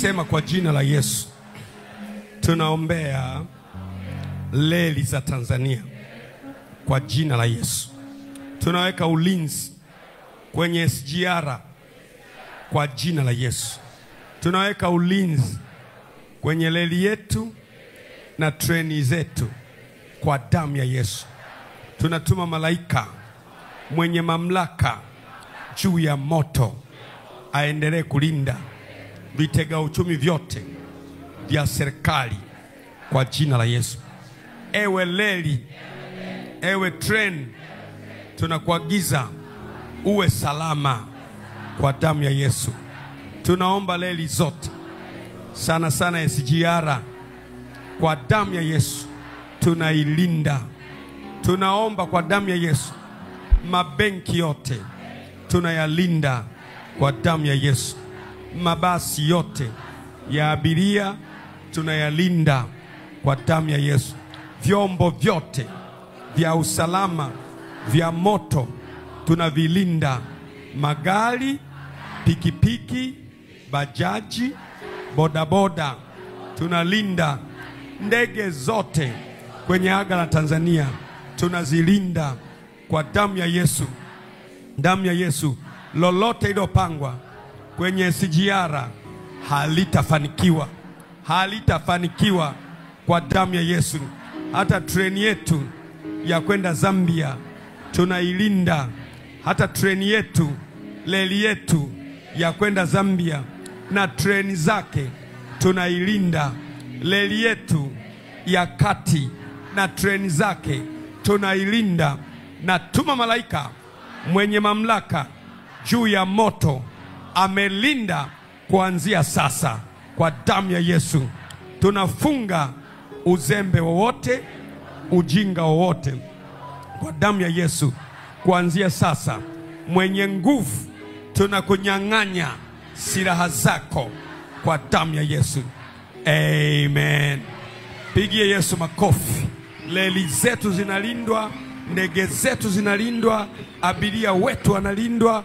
Sema kwa jina la Yesu. Tunaombea reli za Tanzania kwa jina la Yesu. Tunaweka ulinzi kwenye SGR kwa jina la Yesu. Tunaweka ulinzi kwenye reli yetu na treni zetu kwa damu ya Yesu. Tunatuma malaika mwenye mamlaka juu ya moto aendelee kulinda vitega uchumi vyote vya serikali kwa jina la Yesu. Ewe reli, ewe treni, tunakuagiza uwe salama kwa damu ya Yesu. Tunaomba reli zote, sana sana SGR, kwa damu ya Yesu tunailinda. Tunaomba kwa damu ya Yesu mabenki yote tunayalinda kwa damu ya Yesu. Mabasi yote ya abiria tunayalinda kwa damu ya Yesu. Vyombo vyote vya usalama vya moto tunavilinda. Magari, pikipiki, bajaji, bodaboda tunalinda. Ndege zote kwenye anga la Tanzania tunazilinda kwa damu ya Yesu. Damu ya Yesu, lolote ilopangwa kwenye SGR halitafanikiwa. Halitafanikiwa kwa damu ya Yesu. Hata treni yetu ya kwenda Zambia tunailinda. Hata treni yetu, reli yetu ya kwenda Zambia na treni zake tunailinda. Reli yetu ya kati na treni zake tunailinda. Na tuma malaika mwenye mamlaka juu ya moto amelinda kuanzia sasa kwa damu ya Yesu. Tunafunga uzembe wowote, ujinga wowote kwa damu ya Yesu. Kuanzia sasa, mwenye nguvu, tunakunyang'anya silaha zako kwa damu ya Yesu. Amen. Pigie Yesu makofi. Reli zetu zinalindwa, ndege zetu zinalindwa, abiria wetu wanalindwa